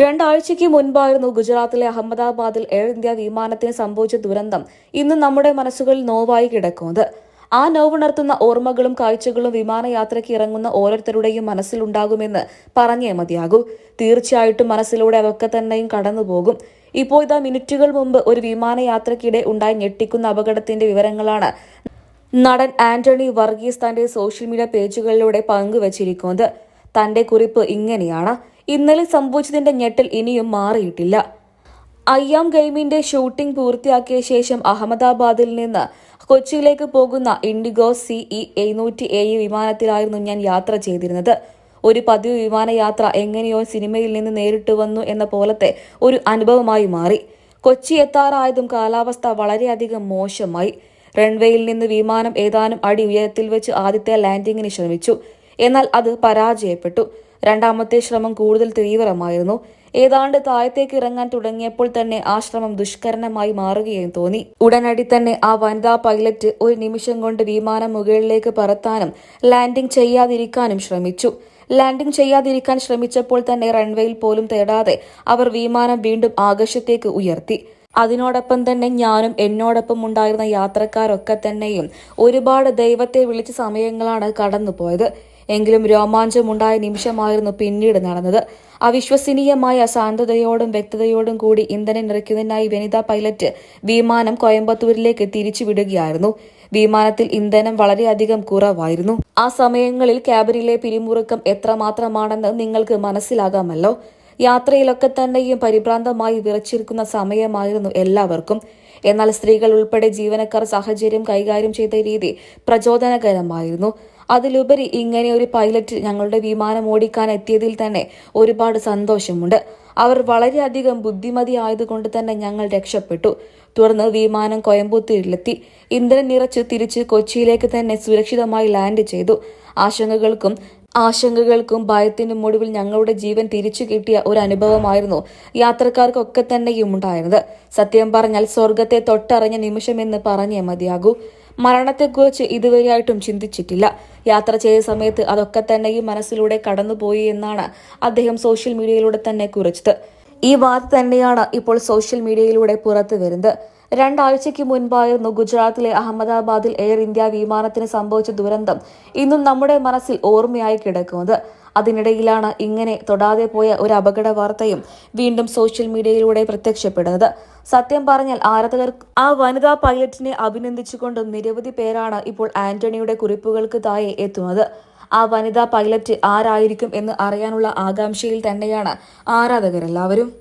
രണ്ടാഴ്ചയ്ക്ക് മുൻപായിരുന്നു ഗുജറാത്തിലെ അഹമ്മദാബാദിൽ air India വിമാനത്തിന് സംഭവിച്ച ദുരന്തം ഇന്ന് നമ്മുടെ മനസ്സുകളിൽ നോവായി കിടക്കുന്നത്. ആ നോവുണർത്തുന്ന ഓർമ്മകളും കാഴ്ചകളും വിമാനയാത്രയ്ക്ക് ഇറങ്ങുന്ന ഓരോരുത്തരുടെയും മനസ്സിലുണ്ടാകുമെന്ന് പറഞ്ഞേ മതിയാകൂ. തീർച്ചയായിട്ടും മനസ്സിലൂടെ അതൊക്കെ തന്നെയും കടന്നുപോകും. ഇപ്പോൾ ഇതാ മിനിറ്റുകൾ മുമ്പ് ഒരു വിമാനയാത്രയ്ക്കിടെ ഉണ്ടായി ഞെട്ടിക്കുന്ന അപകടത്തിന്റെ വിവരങ്ങളാണ് നടൻ ആന്റണി വർഗീസ് തന്റെ സോഷ്യൽ മീഡിയ പേജുകളിലൂടെ പങ്കുവച്ചിരിക്കുന്നത്. തന്റെ കുറിപ്പ് ഇങ്ങനെയാണ്: ഇന്നലെ സംഭവിച്ചതിന്റെ ഞെട്ടൽ ഇനിയും മാറിയിട്ടില്ല. അയ്യാം ഗെയിമിന്റെ ഷൂട്ടിംഗ് പൂർത്തിയാക്കിയ ശേഷം അഹമ്മദാബാദിൽ നിന്ന് കൊച്ചിയിലേക്ക് പോകുന്ന ഇൻഡിഗോ CE 707 വിമാനത്തിലായിരുന്നു ഞാൻ യാത്ര ചെയ്തിരുന്നത്. ഒരു പതിവ് വിമാനയാത്ര എങ്ങനെയോ സിനിമയിൽ നിന്ന് നേരിട്ട് വന്നു എന്ന പോലത്തെ ഒരു അനുഭവമായി മാറി. കൊച്ചി എത്താറായതും കാലാവസ്ഥ വളരെയധികം മോശമായി. റൺവേയിൽ നിന്ന് വിമാനം ഏതാനും അടി ഉയരത്തിൽ വെച്ച് ആദ്യത്തെ ലാൻഡിങ്ങിന് ശ്രമിച്ചു. എന്നാൽ അത് പരാജയപ്പെട്ടു. രണ്ടാമത്തെ ശ്രമം കൂടുതൽ തീവ്രമായിരുന്നു. ഏതാണ്ട് താഴത്തേക്ക് ഇറങ്ങാൻ തുടങ്ങിയപ്പോൾ തന്നെ ആ ശ്രമം ദുഷ്കരമായി മാറുകയും തോന്നി. ഉടനടി തന്നെ ആ വനിതാ പൈലറ്റ് ഒരു നിമിഷം കൊണ്ട് വിമാനം മുകളിലേക്ക് പറത്താനും ലാൻഡിംഗ് ചെയ്യാതിരിക്കാനും ശ്രമിച്ചു. ലാൻഡിംഗ് ചെയ്യാതിരിക്കാൻ ശ്രമിച്ചപ്പോൾ തന്നെ റൺവേയിൽ പോലും തേടാതെ അവർ വിമാനം വീണ്ടും ആകാശത്തേക്ക് ഉയർത്തി. അതിനോടൊപ്പം തന്നെ ഞാനും എന്നോടൊപ്പം ഉണ്ടായിരുന്ന യാത്രക്കാരൊക്കെ തന്നെയും ഒരുപാട് ദൈവത്തെ വിളിച്ച സമയങ്ങളാണ് കടന്നുപോയത്. എങ്കിലും രോമാഞ്ചമുണ്ടായ നിമിഷമായിരുന്നു പിന്നീട് നടന്നത്. അവിശ്വസനീയമായ ശാന്തതയോടും വ്യക്തതയോടും കൂടി ഇന്ധനം നിറയ്ക്കുന്നതിനായി വനിതാ പൈലറ്റ് വിമാനം കോയമ്പത്തൂരിലേക്ക് തിരിച്ചു വിടുകയായിരുന്നു. വിമാനത്തിൽ ഇന്ധനം വളരെയധികം കുറവായിരുന്നു. ആ സമയങ്ങളിൽ ക്യാബിനിലെ പിരിമുറുക്കം എത്രമാത്രമാണെന്ന് നിങ്ങൾക്ക് മനസ്സിലാകാമല്ലോ. യാത്രയിലൊക്കെ തന്നെയും പരിഭ്രാന്തമായി വിറച്ചിരിക്കുന്ന സമയമായിരുന്നു എല്ലാവർക്കും. എന്നാൽ സ്ത്രീകൾ ഉൾപ്പെടെ ജീവനക്കാർ സാഹചര്യം കൈകാര്യം ചെയ്ത രീതി പ്രചോദനകരമായിരുന്നു. അതിലുപരി ഇങ്ങനെ ഒരു പൈലറ്റ് ഞങ്ങളുടെ വിമാനം ഓടിക്കാൻ എത്തിയതിൽ തന്നെ ഒരുപാട് സന്തോഷമുണ്ട്. അവർ വളരെയധികം ബുദ്ധിമതി ആയതുകൊണ്ട് തന്നെ ഞങ്ങൾ രക്ഷപ്പെട്ടു. തുടർന്ന് വിമാനം കോയമ്പത്തൂരിലെത്തി. ഇന്ധനം നിറച്ച് തിരിച്ച് കൊച്ചിയിലേക്ക് തന്നെ സുരക്ഷിതമായി ലാൻഡ് ചെയ്തു. ആശങ്കകൾക്കും ഭയത്തിനും ഒടുവിൽ ഞങ്ങളുടെ ജീവൻ തിരിച്ചു കിട്ടിയ ഒരു അനുഭവമായിരുന്നു യാത്രക്കാർക്കൊക്കെ തന്നെയും ഉണ്ടായിരുന്നത്. സത്യം പറഞ്ഞാൽ സ്വർഗത്തെ തൊട്ടറിഞ്ഞ നിമിഷമെന്ന് പറഞ്ഞേ മതിയാകൂ. മരണത്തെക്കുറിച്ച് ഇതുവരെയായിട്ടും ചിന്തിച്ചിട്ടില്ല. യാത്ര ചെയ്ത സമയത്ത് അതൊക്കെ തന്നെയും മനസ്സിലൂടെ കടന്നുപോയി എന്നാണ് അദ്ദേഹം സോഷ്യൽ മീഡിയയിലൂടെ തന്നെ കുറിച്ചത്. ഈ വാർത്ത തന്നെയാണ് ഇപ്പോൾ സോഷ്യൽ മീഡിയയിലൂടെ പുറത്തു വരുന്നത്. രണ്ടാഴ്ചയ്ക്ക് മുൻപായിരുന്നു ഗുജറാത്തിലെ അഹമ്മദാബാദിൽ എയർ ഇന്ത്യ വിമാനത്തിന് സംഭവിച്ച ദുരന്തം ഇന്നും നമ്മുടെ മനസ്സിൽ ഓർമ്മയായി കിടക്കുന്നത്. അതിനിടയിലാണ് ഇങ്ങനെ തൊടാതെ പോയ ഒരു അപകട വാർത്തയും വീണ്ടും സോഷ്യൽ മീഡിയയിലൂടെ പ്രത്യക്ഷപ്പെടുന്നത്. സത്യം പറഞ്ഞാൽ ആരാധകർ ആ വനിതാ പൈലറ്റിനെ അഭിനന്ദിച്ചുകൊണ്ടും നിരവധി പേരാണ് ഇപ്പോൾ ആന്റണിയുടെ കുറിപ്പുകൾക്ക് താഴെ എത്തുന്നത്. ആ വനിതാ പൈലറ്റ് ആരായിരിക്കും എന്ന് അറിയാനുള്ള ആകാംക്ഷയിൽ തന്നെയാണ് ആരാധകരെല്ലാവരും.